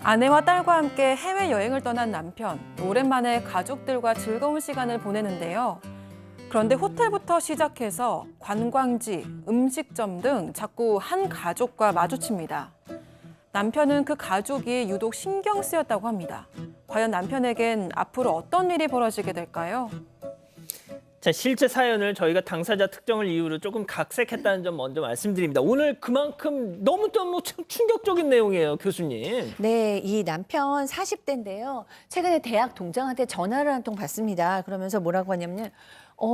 아내와 딸과 함께 해외여행을 떠난 남편. 오랜만에 가족들과 즐거운 시간을 보내는데요. 그런데 호텔부터 시작해서 관광지, 음식점 등 자꾸 한 가족과 마주칩니다. 남편은 그 가족이 유독 신경 쓰였다고 합니다. 과연 남편에겐 앞으로 어떤 일이 벌어지게 될까요? 자, 실제 사연을 저희가 당사자 특정을 이유로 조금 각색했다는 점 먼저 말씀드립니다. 오늘 그만큼 너무너무 충격적인 내용이에요, 교수님. 네, 이 남편 40대인데요. 최근에 대학 동장한테 전화를 한 통 받습니다. 그러면서 뭐라고 하냐면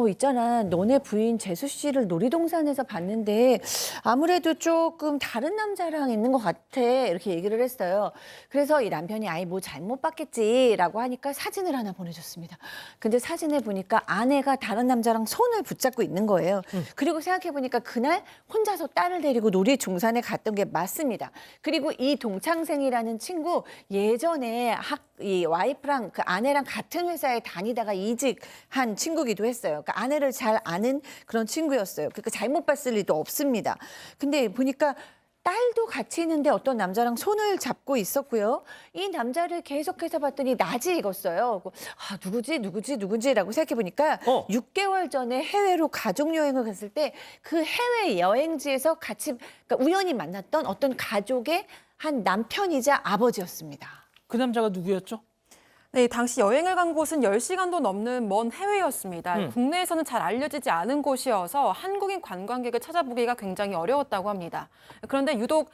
있잖아. 너네 부인 재수 씨를 놀이동산에서 봤는데 아무래도 조금 다른 남자랑 있는 것 같아. 이렇게 얘기를 했어요. 그래서 이 남편이 아이 뭐 잘못 봤겠지라고 하니까 사진을 하나 보내줬습니다. 근데 사진에 보니까 아내가 다른 남자랑 손을 붙잡고 있는 거예요. 그리고 생각해보니까 그날 혼자서 딸을 데리고 놀이동산에 갔던 게 맞습니다. 그리고 이 동창생이라는 친구 예전에 이 와이프랑 그 아내랑 같은 회사에 다니다가 이직한 친구기도 했어요. 그러니까 아내를 잘 아는 그런 친구였어요. 그러니까 잘못 봤을 리도 없습니다. 근데 보니까 딸도 같이 있는데 어떤 남자랑 손을 잡고 있었고요. 이 남자를 계속해서 봤더니 낯이 익었어요. 아, 누구지라고 생각해보니까 6개월 전에 해외로 가족여행을 갔을 때 그 해외 여행지에서 같이 그러니까 우연히 만났던 어떤 가족의 한 남편이자 아버지였습니다. 그 남자가 누구였죠? 네, 당시 여행을 간 곳은 10시간도 넘는 먼 해외였습니다. 국내에서는 잘 알려지지 않은 곳이어서 한국인 관광객을 찾아보기가 굉장히 어려웠다고 합니다. 그런데 유독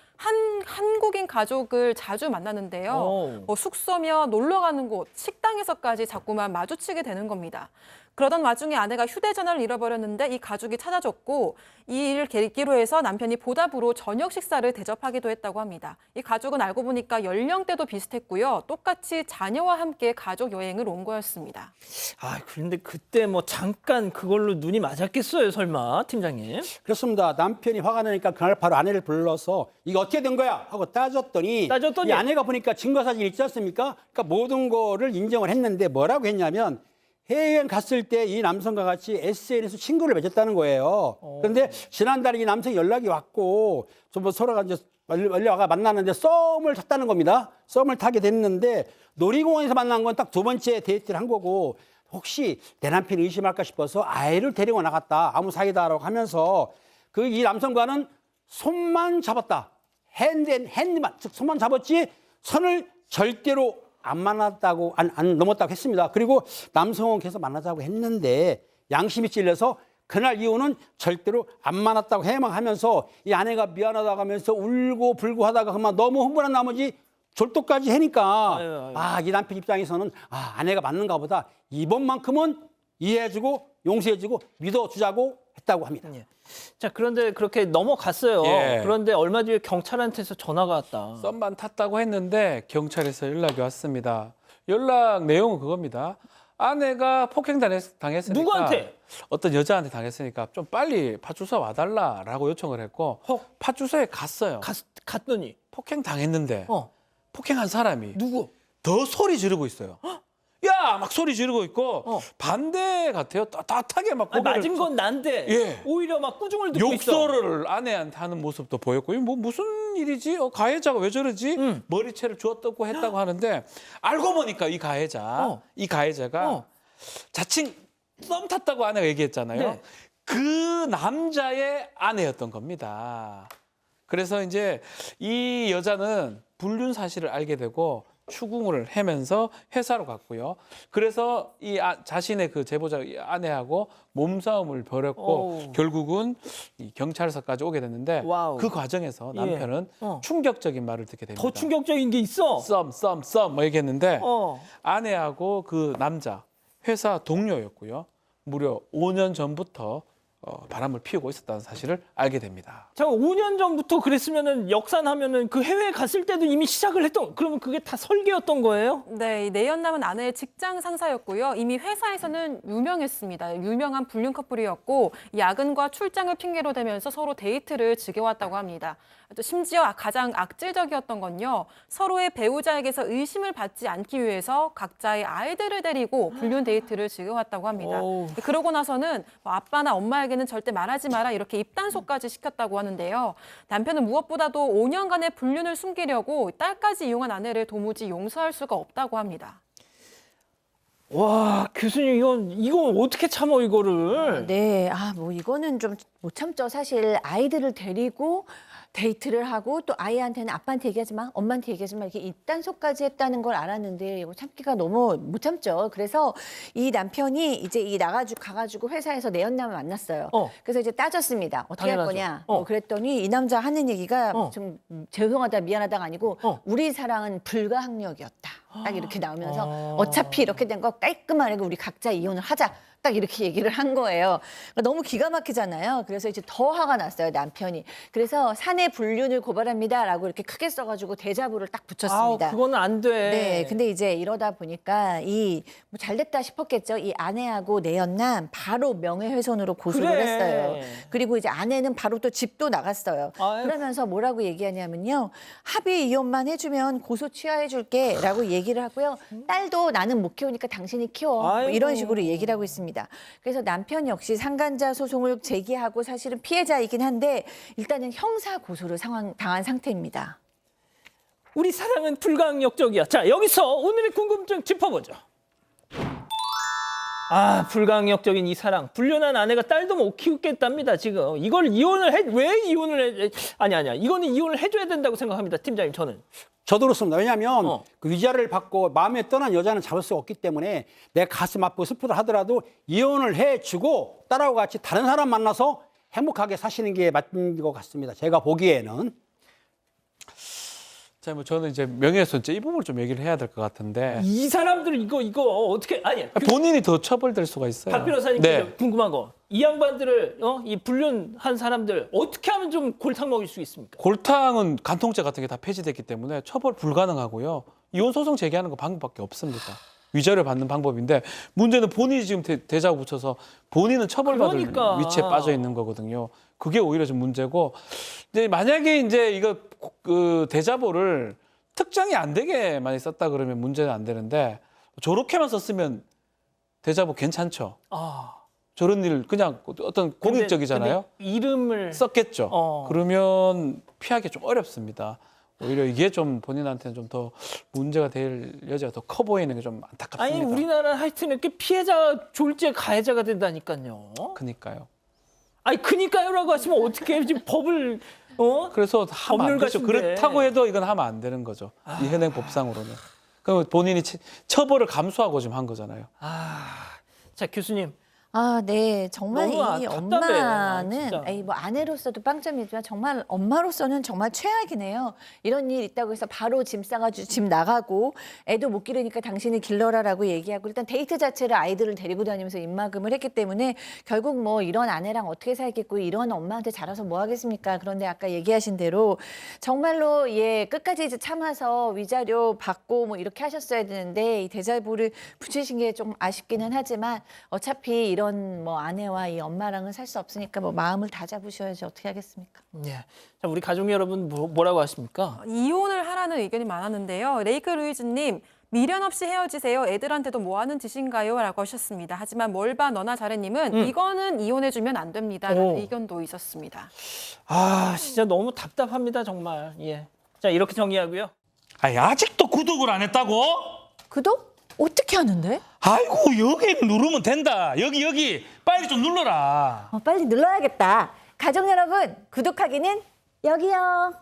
한국인 가족을 자주 만나는데요. 숙소며 놀러 가는 곳, 식당에서까지 자꾸만 마주치게 되는 겁니다. 그러던 와중에 아내가 휴대전화를 잃어버렸는데 이 가족이 찾아줬고 이 일을 계기로 해서 남편이 보답으로 저녁 식사를 대접하기도 했다고 합니다. 이 가족은 알고 보니까 연령대도 비슷했고요. 똑같이 자녀와 함께 가족 여행을 온 거였습니다. 아, 그런데 그때 뭐 잠깐 그걸로 눈이 맞았겠어요, 설마, 팀장님? 그렇습니다. 남편이 화가 나니까 그날 바로 아내를 불러서 이게 어떻게 된 거야? 하고 따졌더니 이 아내가 보니까 증거사진 있지 않습니까? 그러니까 모든 거를 인정을 했는데 뭐라고 했냐면 해외여행 갔을 때 이 남성과 같이 SNS 친구를 맺었다는 거예요. 그런데 지난달에 이 남성이 연락이 왔고 서로가 이제 원래가 만났는데 썸을 탔다는 겁니다. 썸을 타게 됐는데 놀이공원에서 만난 건 딱 두 번째 데이트를 한 거고 혹시 내 남편이 의심할까 싶어서 아이를 데리고 나갔다. 아무 사이다라고 하면서 이 남성과는 손만 잡았다. 핸드만 즉 손만 잡았지 선을 절대로 안 만났다고 안 넘었다고 했습니다. 그리고 남성은 계속 만나자고 했는데 양심이 찔려서 그날 이후는 절대로 안 만났다고 해명하면서 이 아내가 미안하다고 하면서 울고 불고 하다가 그만 너무 흥분한 나머지 졸도까지 하니까 이 남편 입장에서는 아내가 맞는가 보다 이번만큼은 이해해주고 용서해주고 믿어주자고 했다고 합니다. 예. 자, 그런데 그렇게 넘어갔어요. 예. 그런데 얼마 뒤에 경찰한테서 전화가 왔다. 썸만 탔다고 했는데 경찰에서 연락이 왔습니다. 연락 내용은 그겁니다. 아내가 폭행당했으니까 누구한테? 어떤 여자한테 당했으니까 좀 빨리 파출소 와달라라고 요청을 했고 파출소에 갔어요. 갔더니 폭행당했는데 폭행한 사람이 누구? 더 소리 지르고 있어요. 야! 막 소리 지르고 있고 반대 같아요. 따뜻하게 막 고개를 맞은 건 난데 예. 오히려 막 꾸중을 듣고 있어. 욕설을 아내한테 하는 모습도 보였고 이거 뭐 무슨 일이지? 가해자가 왜 저러지? 머리채를 주웠다고 했다고 하는데 알고 보니까 이 가해자가 자칭 썸 탔다고 아내가 얘기했잖아요. 네. 그 남자의 아내였던 겁니다. 그래서 이제 이 여자는 불륜 사실을 알게 되고 추궁을 하면서 회사로 갔고요. 그래서 이 자신의 그 제보자 아내하고 몸싸움을 벌였고 결국은 이 경찰서까지 오게 됐는데 그 과정에서 남편은 충격적인 말을 듣게 됩니다. 더 충격적인 게 있어. 썸 뭐 얘기했는데 아내하고 그 남자 회사 동료였고요. 무려 5년 전부터 바람을 피우고 있었다는 사실을 알게 됩니다. 잠깐 5년 전부터 그랬으면은 역산하면은 그 해외에 갔을 때도 이미 시작을 했던 그러면 그게 다 설계였던 거예요? 네, 이 내연남은 아내의 직장 상사였고요. 이미 회사에서는 유명했습니다. 유명한 불륜 커플이었고 야근과 출장을 핑계로 대면서 서로 데이트를 즐겨왔다고 합니다. 또 심지어 가장 악질적이었던 건요. 서로의 배우자에게서 의심을 받지 않기 위해서 각자의 아이들을 데리고 불륜 데이트를 즐겨왔다고 합니다. 그러고 나서는 아빠나 엄마에게 아내에게는 절대 말하지 마라 이렇게 입단속까지 시켰다고 하는데요. 남편은 무엇보다도 5년간의 불륜을 숨기려고 딸까지 이용한 아내를 도무지 용서할 수가 없다고 합니다. 와, 교수님 이거 어떻게 참어 이거를? 네, 뭐 이거는 좀 못 참죠. 사실 아이들을 데리고 데이트를 하고 또 아이한테는 아빠한테 얘기하지 마, 엄마한테 얘기하지 마 이렇게 입단속까지 했다는 걸 알았는데 이거 참기가 너무 못 참죠. 그래서 이 남편이 이제 가가지고 회사에서 내연남을 만났어요. 그래서 이제 따졌습니다. 어떻게 당연하죠. 할 거냐? 그랬더니 이 남자 하는 얘기가 좀 죄송하다 미안하다가 아니고 우리 사랑은 불가항력이었다. 딱 이렇게 나오면서 어차피 이렇게 된 거 깔끔하게 우리 각자 이혼을 하자. 딱 이렇게 얘기를 한 거예요. 그러니까 너무 기가 막히잖아요. 그래서 이제 더 화가 났어요, 남편이. 그래서 사내 불륜을 고발합니다라고 이렇게 크게 써가지고 대자보를 딱 붙였습니다. 그거는 안 돼. 네, 근데 이제 이러다 보니까 뭐 잘됐다 싶었겠죠. 이 아내하고 내연남 바로 명예훼손으로 고소를 그래. 했어요. 그리고 이제 아내는 바로 또 집도 나갔어요. 아이고. 그러면서 뭐라고 얘기하냐면요. 합의 이혼만 해주면 고소 취하해줄게라고 얘기를 하고요. 딸도 나는 못 키우니까 당신이 키워. 뭐 이런 아이고. 식으로 얘기를 하고 있습니다. 그래서 남편 역시 상간자 소송을 제기하고 사실은 피해자이긴 한데 일단은 형사 고소를 당한 상태입니다. 우리 사랑은 불가항력적이야. 자, 여기서 오늘의 궁금증 짚어보죠. 불가항력적인 이 사랑. 불륜한 아내가 딸도 못 키우겠답니다, 지금. 이걸 왜 이혼을 해? 아니야. 이거는 이혼을 해줘야 된다고 생각합니다, 팀장님, 저는. 저도 그렇습니다. 왜냐하면 그 위자료를 받고 마음에 떠난 여자는 잡을 수 없기 때문에 내 가슴 아프고 슬프다 하더라도 이혼을 해주고 딸하고 같이 다른 사람 만나서 행복하게 사시는 게 맞는 것 같습니다. 제가 보기에는. 자, 뭐 저는 이제 명예훼손죄 이 부분을 좀 얘기를 해야 될 것 같은데 이 사람들 이거 어떻게 본인이 더 처벌될 수가 있어요. 박 변호사님께 궁금한 거. 이 양반들을 이 불륜한 사람들 어떻게 하면 좀 골탕 먹일 수 있습니까? 골탕은 간통죄 같은 게 다 폐지됐기 때문에 처벌 불가능하고요. 이혼 소송 제기하는 거 방법밖에 없습니다. 위자료 받는 방법인데 문제는 본인이 지금 대자보 붙여서 본인은 처벌받을 위치에 빠져 있는 거거든요. 그게 오히려 좀 문제고. 근데 만약에 이제 이거 그 대자보를 특정이 안 되게 많이 썼다 그러면 문제는 안 되는데 저렇게만 썼으면 대자보 괜찮죠. 저런 일 그냥 어떤 공익적이잖아요. 근데 이름을 썼겠죠. 그러면 피하기 좀 어렵습니다. 오히려 이게 좀 본인한테는 좀 더 문제가 될 여지가 더 커 보이는 게 좀 안타깝습니다. 아니 우리나라 하여튼 이렇게 피해자가 졸지에 가해자가 된다니까요. 그러니까요. 그니까요라고 하시면 어떻게 지금 법을 그래서 하면 안 되죠. 법률가신데. 그렇다고 해도 이건 하면 안 되는 거죠. 이 현행법상으로는. 그럼 본인이 처벌을 감수하고 지금 한 거잖아요. 자 교수님. 네. 정말 너무 이 답답해, 엄마는 진짜. 뭐 아내로서도 빵점이지만 정말 엄마로서는 정말 최악이네요. 이런 일 있다고 해서 바로 짐 싸가지고 집 나가고 애도 못 기르니까 당신이 길러라라고 얘기하고 일단 데이트 자체를 아이들을 데리고 다니면서 입막음을 했기 때문에 결국 뭐 이런 아내랑 어떻게 살겠고 이런 엄마한테 자라서 뭐 하겠습니까? 그런데 아까 얘기하신 대로 정말로 끝까지 이제 참아서 위자료 받고 뭐 이렇게 하셨어야 되는데 이 대자보를 붙이신 게 좀 아쉽기는 하지만 어차피 이런 뭐 아내와 이 엄마랑은 살 수 없으니까 뭐 마음을 다 잡으셔야지 어떻게 하겠습니까? 자 우리 가족 여러분 뭐라고 하십니까? 이혼을 하라는 의견이 많았는데요. 레이크 루이즈님. 미련 없이 헤어지세요. 애들한테도 뭐 하는 짓인가요? 라고 하셨습니다. 하지만 뭘 봐 너나 잘해님은 이거는 이혼해주면 안 됩니다. 라는 의견도 있었습니다. 진짜 너무 답답합니다 정말. 자 이렇게 정리하고요. 아직도 구독을 안 했다고? 구독? 어떻게 하는데? 아이고 여기를 누르면 된다. 여기 빨리 좀 눌러라. 빨리 눌러야겠다. 가족 여러분, 구독하기는 여기요.